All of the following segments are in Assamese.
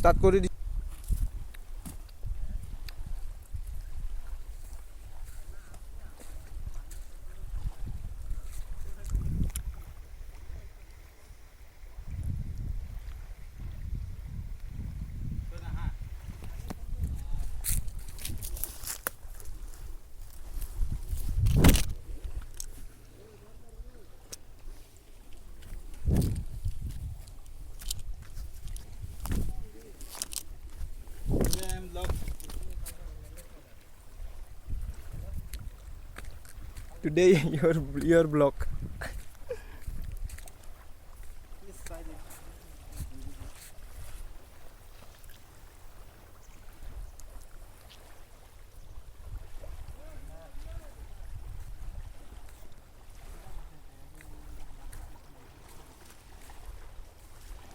ষ্টাৰ্ট কৰি দি today your blog.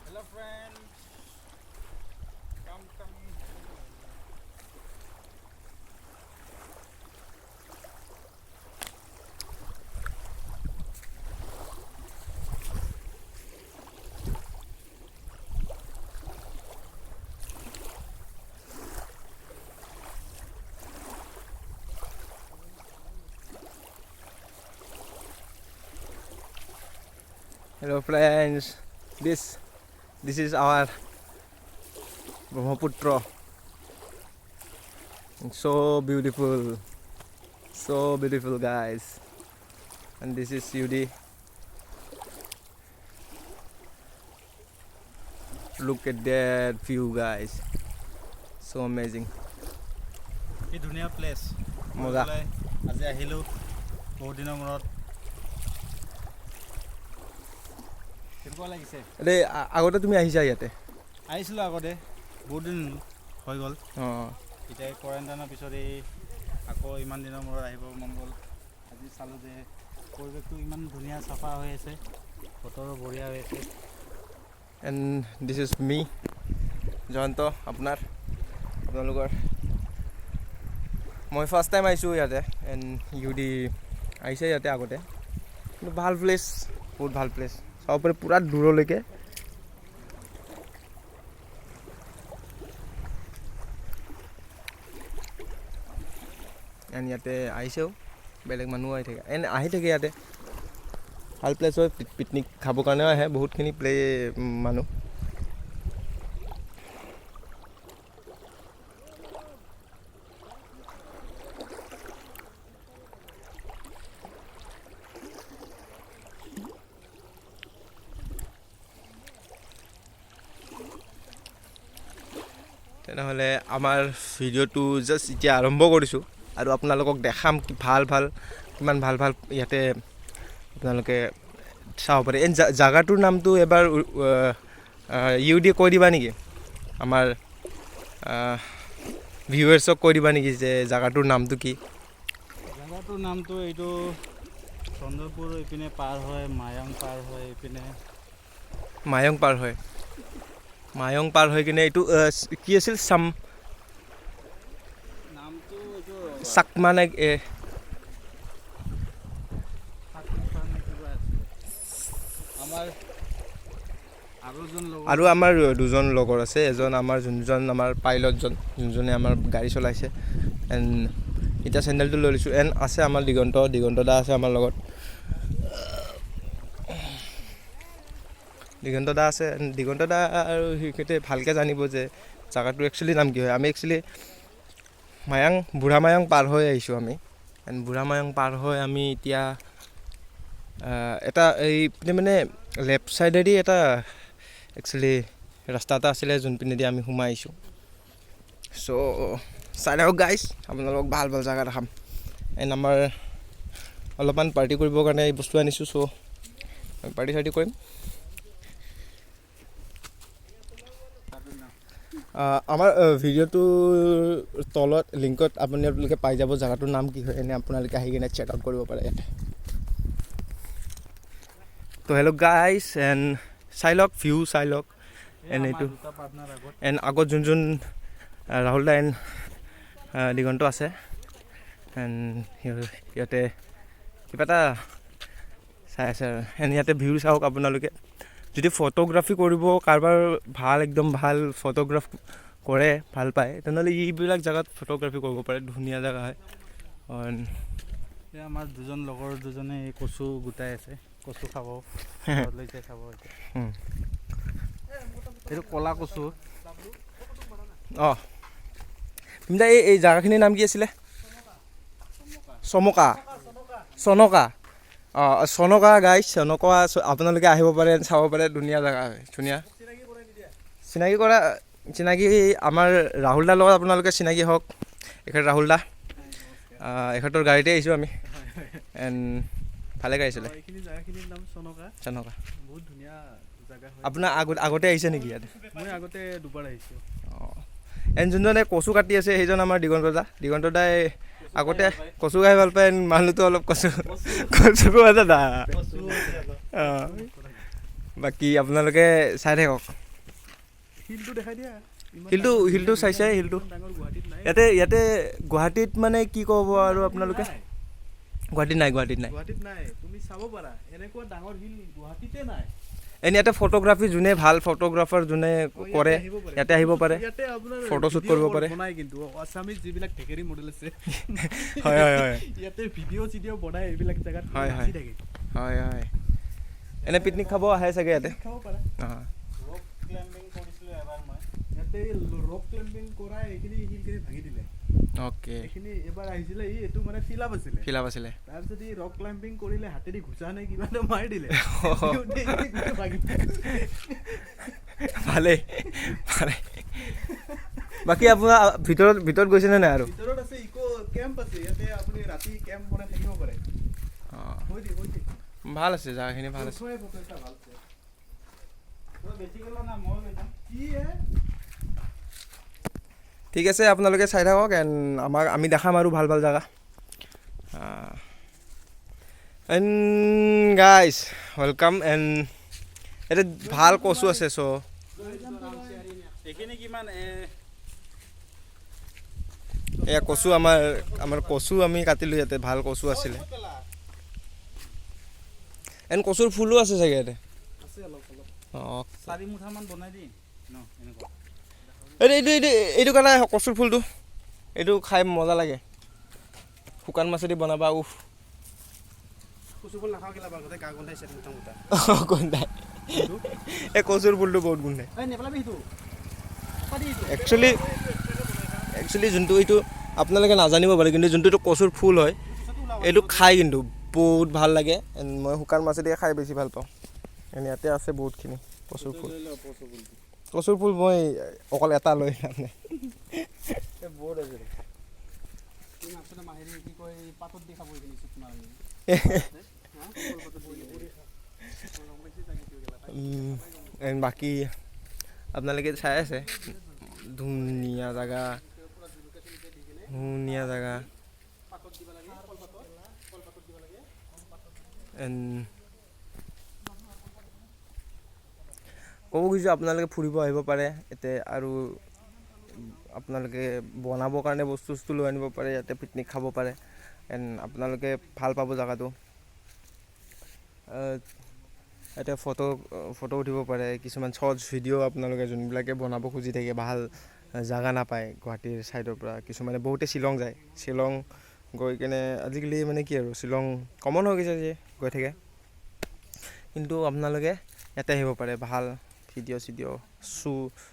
Hello friends, come. Hello friends, this is our Brahmaputra. It's so beautiful guys. And this is UD. Look at that view guys, so amazing. কি ধুনীয়া প্লেস মজা। আজি আহিলো বহুত দিনৰ মূৰত। কেনেকুৱা লাগিছে? আরে আগতে তুমি আহিছা ইয়াতে? আহিছিলো আগতে, বহুত দিন হৈ গ'ল। এতিয়া কোৱাৰেণ্টাইনৰ পিছত আকৌ ইমান দিনৰ মূৰত আহিব মন গ'ল। আজি চালোঁ যে পৰিৱেশটো ইমান ধুনীয়া চাফা হৈ আছে, বতৰো বঢ়িয়া হৈ আছে। এণ্ড দিছ ইজ মি জয়ন্ত, আপোনালোকৰ মই ফাৰ্ষ্ট টাইম আহিছোঁ ইয়াতে। এণ্ড UD আহিছে ইয়াতে আগতে, কিন্তু ভাল প্লেচ, বহুত ভাল প্লেচ, চাব পাৰি পূৰা দূৰলৈকে। এণ্ড ইয়াতে আহিছেও বেলেগ মানুহ আহি থাকে ইয়াতে। ভাল প্লেচ হয়, পিকনিক খাবৰ কাৰণেও আহে বহুতখিনি মানুহ। তেনেহ'লে আমাৰ ভিডিঅ'টো জাষ্ট এতিয়া আৰম্ভ কৰিছোঁ, আৰু আপোনালোকক দেখাম কি কিমান ভাল ইয়াতে আপোনালোকে চাব পাৰে। এই জাগাটোৰ নামটো এবাৰ UD কৈ দিবা নেকি? আমাৰ ভিউৱাৰ্ছক কৈ দিবা নেকি যে জাগাটোৰ নামটো কি? জাগাটোৰ নামটো এইটো চন্দ্ৰপুৰ এইপিনে পাৰ হয়, মায়ং পাৰ হয়, এইপিনে মায়ং পাৰ হৈ কিনে এইটো কি আছিল নামটো এইটো চাকমা নে আমাৰ আৰু আমাৰ দুজন লগৰ আছে। এজন আমাৰ যোনজন আমাৰ পাইলটজন, যোনজনে আমাৰ গাড়ী চলাইছে। এণ্ড এতিয়া চেণ্ডেলটো লৈ লৈছোঁ। এণ্ড আছে আমাৰ দিগন্ত দা আছে আমাৰ লগত। দিগন্ত দা আৰু সিহঁতে ভালকৈ জানিব যে জাগাটো একচুৱেলি নাম কি হয়। আমি একচুৱেলি বুঢ়া মায়ং পাৰ হৈ আহিছোঁ আমি। এণ্ড বুঢ়া মায়ং পাৰ হৈ আমি এতিয়া এটা এইপিনে মানে লেফ্ট ছাইডেদি এটা একচুৱেলি ৰাস্তা এটা আছিলে, যোনপিনেদি আমি সোমাই আহিছোঁ। চ' চাই থাকক গাইজ, আপোনালোকক ভাল জেগা দেখাম। এণ্ড আমাৰ অলপমান পাৰ্টি কৰিবৰ কাৰণে এই বস্তু আনিছোঁ। চ' আমি পাৰ্টি কৰিম। আমাৰ ভিডিঅ'টোৰ তলত লিংকত আপোনালোকে পাই যাব জেগাটোৰ নাম কি হয়। এনে আপোনালোকে আহি কিনে চেক আউট কৰিব পাৰে ইয়াতে। তো হেল্ল' গাইজ, এণ্ড ভিউ চাই লওক। এণ্ড এইটো এণ্ড আগত যোন ৰাহুল দা এণ্ড দিগন্ত আছে। এণ্ড ইয়াতে কিবা এটা চাই আছে আৰু। এণ্ড ইয়াতে ভিউ চাওক আপোনালোকে, যদি ফটোগ্ৰাফী কৰিব কাৰোবাৰ ভাল একদম ভাল ফটোগ্ৰাফ কৰে ভাল পায় তেনেহ'লে এইবিলাক জেগাত ফটোগ্ৰাফী কৰিব পাৰে ধুনীয়া জেগা হয় এতিয়া আমাৰ লগৰ দুজনে এই কচু গোটাই আছে কচু খাব লৈছে খাব এইটো ক'লা কচু অঁ তুমি এই জেগাখিনিৰ নাম কি আছিলে চনকা অঁ চনকা গাইজ চনকা আপোনালোকে আহিব পাৰে চাব পাৰে ধুনীয়া জেগা হয় ধুনীয়া চিনাকি আমাৰ ৰাহুল দাৰ লগত আপোনালোকে চিনাকি হওক এখেত ৰাহুল দা এখেতৰ গাড়ীতে আহিছোঁ আমি এণ্ড ভালে গাড়ীছিলে চনকা বহুত ধুনীয়া জেগা হয় আপোনাৰ আগতে আহিছে নেকি ইয়াত মই আগতে দুবাৰ আহিছোঁ অঁ এণ্ড যোনজনে কচু কাটি আছে সেইজন আমাৰ দিগন্ত দাই আগতে কচু খাই ভাল পায় মানুহটো অলপ কচু আছে দা অঁ বাকী আপোনালোকে চাই থাকক হিলটো দেখাই দিয়া হিলটো চাইছে হিলটো ইয়াতে গুৱাহাটীত মানে কি ক'ব আৰু আপোনালোকে গুৱাহাটীত নাই তুমি চাব পাৰা এনেকুৱা ডাঙৰ হিল গুৱাহাটীতে নাই এনে ইয়াতে ফটোগ্ৰাফী যোনে ভাল ফটোগ্ৰাফাৰ যোনে কৰে ইয়াতে আহিব পাৰে ফটোশ্বুট কৰিব পাৰে কিন্তু আছামিজ যিবিলাক ঢেকেৰী মডেল আছে হয় ইয়াতে ভিডিঅ' চিডিঅ' বনাই এইবিলাক জেগাত হয় এনে পিকনিক খাব আহে চাগে ইয়াতে খাব পাৰা অঁ ৰক ক্লাইম্বিং কৰিছিলোঁ এবাৰ মই ইয়াতে ৰক ক্লাইম্বিং কৰা এইখিনি হিলখিনি ভাঙি দিলে অ'কে এইখিনি এবাৰ আহিছিলে এইটো মানে ফিলাপ আছিলে তাৰপিছত এই ৰক ক্লাইম্বিং কৰিলে হাতেদি ঘুচা নে কিবা এটা মাৰি দিলে ভালেই বাকী আপোনাৰ ভিতৰত গৈছেনে নাই আৰু ভিতৰত আছে ইকো কেম্প আছে ইয়াতে আপুনি ৰাতি কেম্প বনাই থাকিব পাৰে অঁ ভাল আছে জেগাখিনি ভাল আছে ঠিক আছে আপোনালোকে চাই থাকক এণ্ড আমি দেখাম আৰু ভাল জেগা এণ্ড গাইজ ৱেলকাম এণ্ড ইয়াতে ভাল কচু আছে চ' এইখিনি কিমান এয়া কচু আমাৰ কচু আমি কাটিলোঁ ইয়াতে ভাল কচু আছিলে এণ্ড কচুৰ ফুলো আছে চাগে ইয়াতে অঁ চাৰি মুঠামান বনাই দিম ন এনেকুৱা এইটো কাৰণে কচুৰ ফুলটো এইটো খাই মজা লাগে শুকান মাছেদি বনাবা উফ কচু ফুল নাখাওঁ কেলা বাগতে গা গোন্ধাইছে গোন্ধাই এই কচুৰ ফুলটো বহুত গোন্ধাই নেপেলাবি একচুৱেলি যোনটো এইটো আপোনালোকে নাজানিব পাৰে কিন্তু যোনটো এইটো কচুৰ ফুল হয় এইটো খাই কিন্তু বহুত ভাল লাগে এণ্ড মই শুকান মাছেদি খাই বেছি ভাল পাওঁ এণ্ড ইয়াতে আছে বহুতখিনি কচুৰ ফুল মই অকল এটা লৈ লাভ নাই বহুত আছে বাকী আপোনালোকে চাই আছে ধুনীয়া জেগা ক'ব খুজিছোঁ আপোনালোকে ফুৰিব আহিব পাৰে ইয়াতে আৰু আপোনালোকে বনাবৰ কাৰণে বস্তু লৈ আনিব পাৰে ইয়াতে পিকনিক খাব পাৰে এণ্ড আপোনালোকে ভাল পাব জেগাটো ইয়াতে ফটো উঠিব পাৰে কিছুমান শ্বৰ্টছ ভিডিঅ' আপোনালোকে যোনবিলাকে বনাব খুজি থাকে ভাল জেগা নাপায় গুৱাহাটীৰ ছাইডৰ পৰা কিছুমানে বহুতে শ্বিলং যায় শ্বিলং গৈ কেনে আজিকালি মানে কি আৰু শ্বিলং কমন হৈ গৈছে যে গৈ থাকে কিন্তু আপোনালোকে ইয়াতে আহিব পাৰে ভাল ভিডিঅ'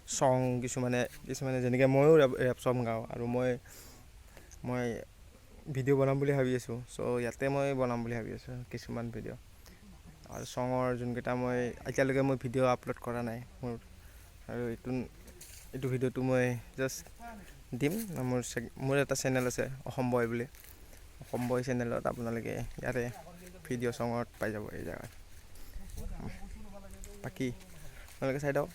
চং কিছুমানে যেনেকৈ ময়ো ৰেপ চং গাওঁ আৰু মই ভিডিঅ' বনাম বুলি ভাবি আছোঁ চ' ইয়াতে মই বনাম বুলি ভাবি আছোঁ কিছুমান ভিডিঅ' আৰু চঙৰ যোনকেইটা এতিয়ালৈকে মই ভিডিঅ' আপলোড কৰা নাই মোৰ আৰু এইটো ভিডিঅ'টো মই জাষ্ট দিম মোৰ এটা চেনেল আছে অসম বয় বুলি অসম বয় চেনেলত আপোনালোকে ইয়াতে ভিডিঅ' চঙত পাই যাব এই জেগাত বাকী আপোনালোকে চাই দিয়ক